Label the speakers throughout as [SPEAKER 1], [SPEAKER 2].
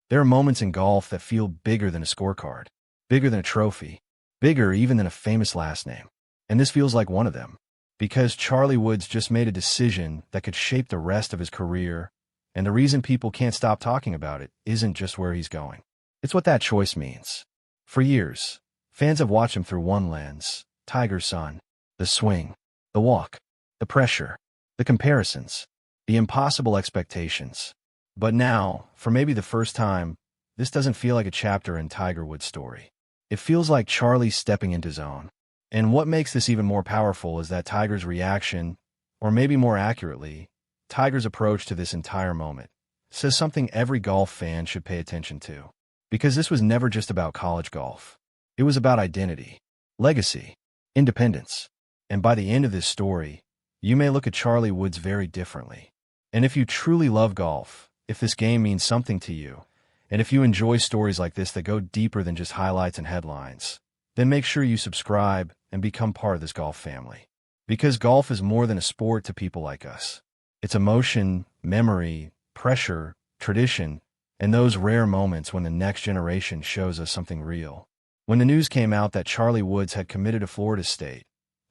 [SPEAKER 1] There are moments in golf that feel bigger than a scorecard, bigger than a trophy, bigger even than a famous last name. And this feels like one of them. Because Charlie Woods just made a decision that could shape the rest of his career, and the reason people can't stop talking about it isn't just where he's going. It's what that choice means. For years, fans have watched him through one lens: Tiger's son, the swing, the walk, the pressure, the comparisons, the impossible expectations. But now, for maybe the first time, this doesn't feel like a chapter in Tiger Woods' story. It feels like Charlie stepping into his own. And what makes this even more powerful is that Tiger's reaction, or maybe more accurately, Tiger's approach to this entire moment, says something every golf fan should pay attention to. Because this was never just about college golf. It was about identity, legacy, independence. And by the end of this story, you may look at Charlie Woods very differently. And if you truly love golf, if this game means something to you, and if you enjoy stories like this that go deeper than just highlights and headlines, then make sure you subscribe and become part of this golf family. Because golf is more than a sport to people like us. It's emotion, memory, pressure, tradition, and those rare moments when the next generation shows us something real. When the news came out that Charlie Woods had committed to Florida State,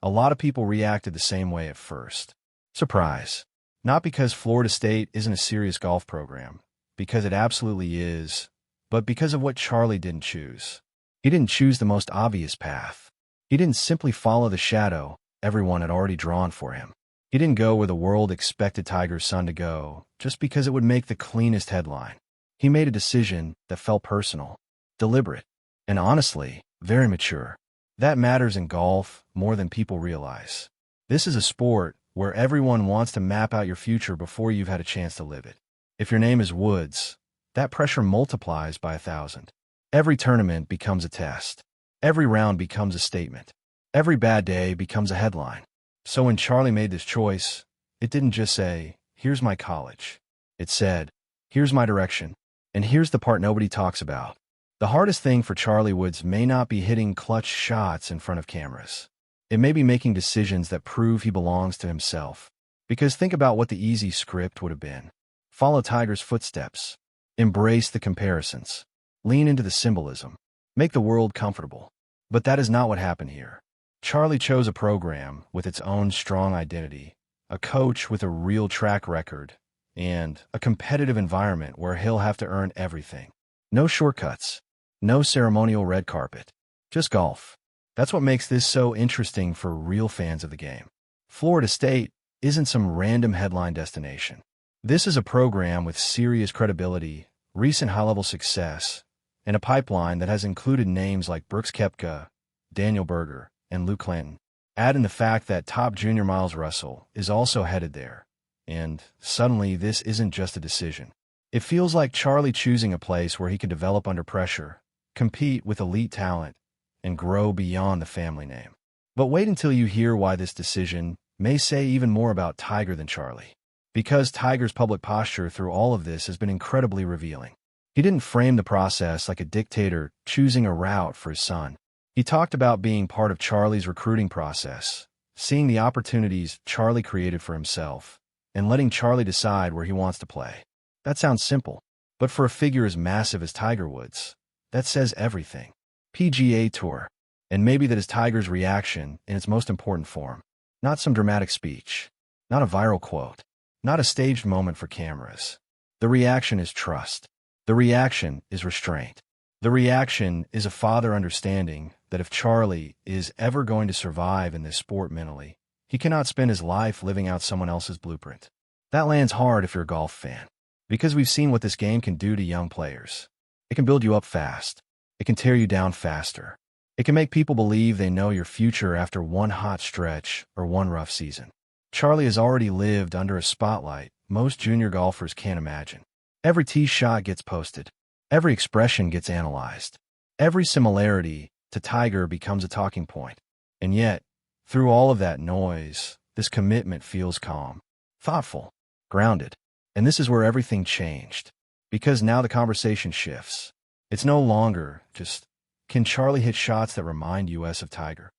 [SPEAKER 1] a lot of people reacted the same way at first. Surprise. Not because Florida State isn't a serious golf program, because it absolutely is, but because of what Charlie didn't choose. He didn't choose the most obvious path. He didn't simply follow the shadow everyone had already drawn for him. He didn't go where the world expected Tiger's son to go, just because it would make the cleanest headline. He made a decision that felt personal, deliberate, and honestly, very mature. That matters in golf more than people realize. This is a sport where everyone wants to map out your future before you've had a chance to live it. If your name is Woods, that pressure multiplies by 1,000. Every tournament becomes a test. Every round becomes a statement. Every bad day becomes a headline. So when Charlie made this choice, it didn't just say, "Here's my college." It said, "Here's my direction. And here's the part nobody talks about." The hardest thing for Charlie Woods may not be hitting clutch shots in front of cameras. It may be making decisions that prove he belongs to himself. Because think about what the easy script would have been. Follow Tiger's footsteps. Embrace the comparisons. Lean into the symbolism. Make the world comfortable. But that is not what happened here. Charlie chose a program with its own strong identity, a coach with a real track record, and a competitive environment where he'll have to earn everything. No shortcuts. No ceremonial red carpet. Just golf. That's what makes this so interesting for real fans of the game. Florida State isn't some random headline destination. This is a program with serious credibility, recent high-level success, and a pipeline that has included names like Brooks Koepka, Daniel Berger, and Luke Clinton. Add in the fact that top junior Miles Russell is also headed there, and suddenly this isn't just a decision. It feels like Charlie choosing a place where he can develop under pressure, compete with elite talent, and grow beyond the family name. But wait until you hear why this decision may say even more about Tiger than Charlie. Because Tiger's public posture through all of this has been incredibly revealing. He didn't frame the process like a dictator choosing a route for his son. He talked about being part of Charlie's recruiting process, seeing the opportunities Charlie created for himself, and letting Charlie decide where he wants to play. That sounds simple, but for a figure as massive as Tiger Woods, that says everything. PGA Tour. And maybe that is Tiger's reaction in its most important form. Not some dramatic speech. Not a viral quote. Not a staged moment for cameras. The reaction is trust. The reaction is restraint. The reaction is a father understanding that if Charlie is ever going to survive in this sport mentally, he cannot spend his life living out someone else's blueprint. That lands hard if you're a golf fan. Because we've seen what this game can do to young players. It can build you up fast. It can tear you down faster. It can make people believe they know your future after one hot stretch or one rough season. Charlie has already lived under a spotlight most junior golfers can't imagine. Every tee shot gets posted. Every expression gets analyzed. Every similarity to Tiger becomes a talking point. And yet, through all of that noise, this commitment feels calm, thoughtful, grounded. And this is where everything changed. Because now the conversation shifts. It's no longer just, can Charlie hit shots that remind us of Tiger?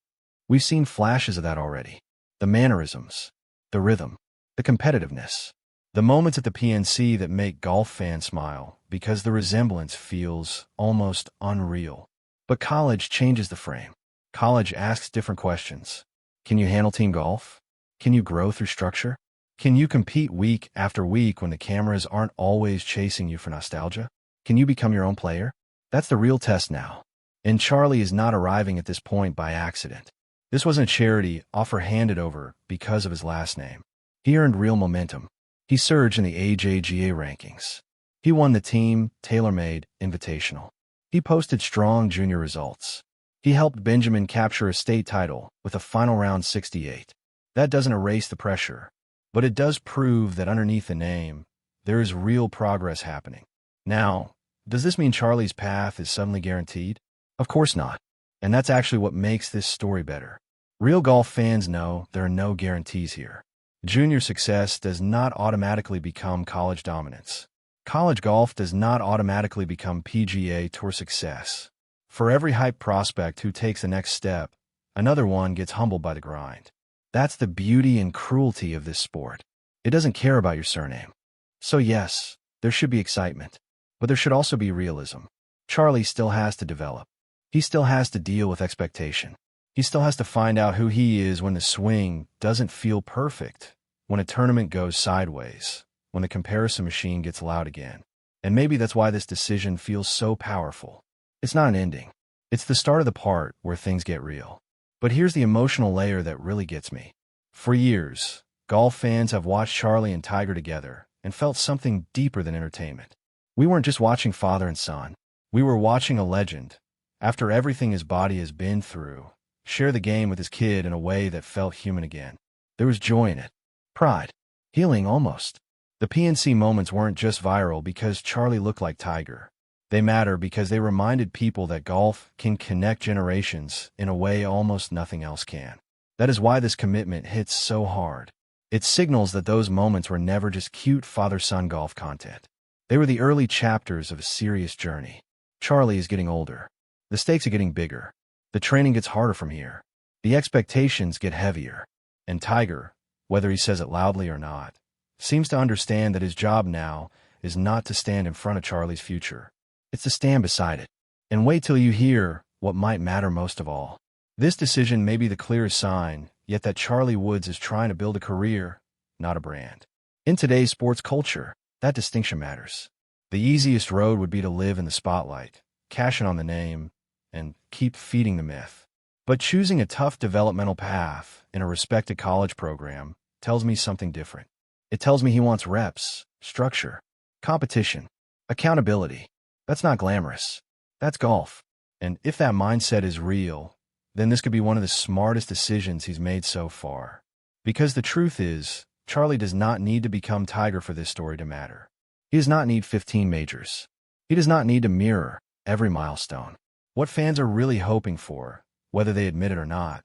[SPEAKER 1] We've seen flashes of that already. The mannerisms, the rhythm, the competitiveness, The moments at the PNC that make golf fans smile because the resemblance feels almost unreal. But college changes the frame. College asks different questions. Can you handle team golf? Can you grow through structure? Can you compete week after week when the cameras aren't always chasing you for nostalgia? Can you become your own player? That's the real test now. And Charlie is not arriving at this point by accident. This wasn't a charity offer handed over because of his last name. He earned real momentum. He surged in the AJGA rankings. He won the team tailor-made invitational. He posted strong junior results. He helped Benjamin capture a state title with a final round 68. That doesn't erase the pressure, but it does prove that underneath the name, there is real progress happening. Now, does this mean Charlie's path is suddenly guaranteed? Of course not. And that's actually what makes this story better. Real golf fans know there are no guarantees here. Junior success does not automatically become college dominance. College golf does not automatically become PGA Tour success. For every hype prospect who takes the next step, another one gets humbled by the grind. That's the beauty and cruelty of this sport. It doesn't care about your surname. So yes, there should be excitement, but there should also be realism. Charlie still has to develop. He still has to deal with expectation. He still has to find out who he is when the swing doesn't feel perfect, when a tournament goes sideways, when the comparison machine gets loud again. And maybe that's why this decision feels so powerful. It's not an ending. It's the start of the part where things get real. But here's the emotional layer that really gets me. For years, golf fans have watched Charlie and Tiger together and felt something deeper than entertainment. We weren't just watching father and son. We were watching a legend, after everything his body has been through, share the game with his kid in a way that felt human again. There was joy in it. Pride. Healing almost. The PNC moments weren't just viral because Charlie looked like Tiger. They matter because they reminded people that golf can connect generations in a way almost nothing else can. That is why this commitment hits so hard. It signals that those moments were never just cute father-son golf content. They were the early chapters of a serious journey. Charlie is getting older. The stakes are getting bigger. The training gets harder from here. The expectations get heavier. And Tiger, whether he says it loudly or not, seems to understand that his job now is not to stand in front of Charlie's future. It's to stand beside it. And wait till you hear what might matter most of all. This decision may be the clearest sign, yet that Charlie Woods is trying to build a career, not a brand. In today's sports culture, that distinction matters. The easiest road would be to live in the spotlight, cash in on the name, and keep feeding the myth. But choosing a tough developmental path in a respected college program tells me something different. It tells me he wants reps, structure, competition, accountability. That's not glamorous. That's golf. And if that mindset is real, then this could be one of the smartest decisions he's made so far. Because the truth is, Charlie does not need to become Tiger for this story to matter. He does not need 15 majors. He does not need to mirror every milestone. What fans are really hoping for, whether they admit it or not,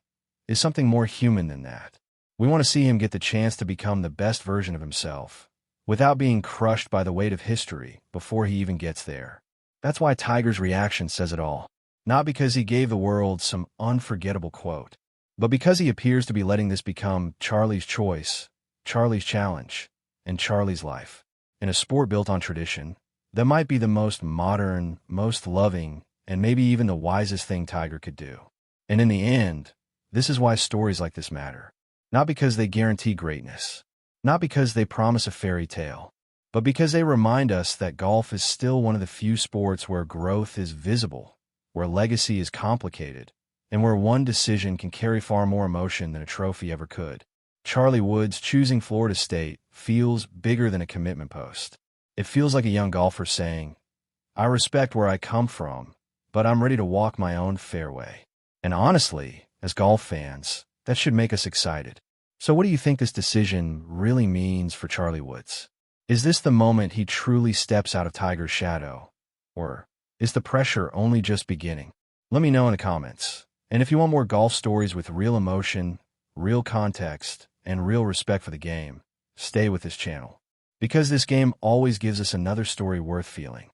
[SPEAKER 1] is something more human than that. We want to see him get the chance to become the best version of himself, without being crushed by the weight of history before he even gets there. That's why Tiger's reaction says it all. Not because he gave the world some unforgettable quote, but because he appears to be letting this become Charlie's choice, Charlie's challenge, and Charlie's life. In a sport built on tradition, that might be the most modern, most loving, and maybe even the wisest thing Tiger could do. And in the end, this is why stories like this matter. Not because they guarantee greatness, not because they promise a fairy tale, but because they remind us that golf is still one of the few sports where growth is visible, where legacy is complicated, and where one decision can carry far more emotion than a trophy ever could. Charlie Woods choosing Florida State feels bigger than a commitment post. It feels like a young golfer saying, I respect where I come from, but I'm ready to walk my own fairway. And honestly, as golf fans, that should make us excited. So what do you think this decision really means for Charlie Woods? Is this the moment he truly steps out of Tiger's shadow? Or is the pressure only just beginning? Let me know in the comments. And if you want more golf stories with real emotion, real context, and real respect for the game, stay with this channel. Because this game always gives us another story worth feeling.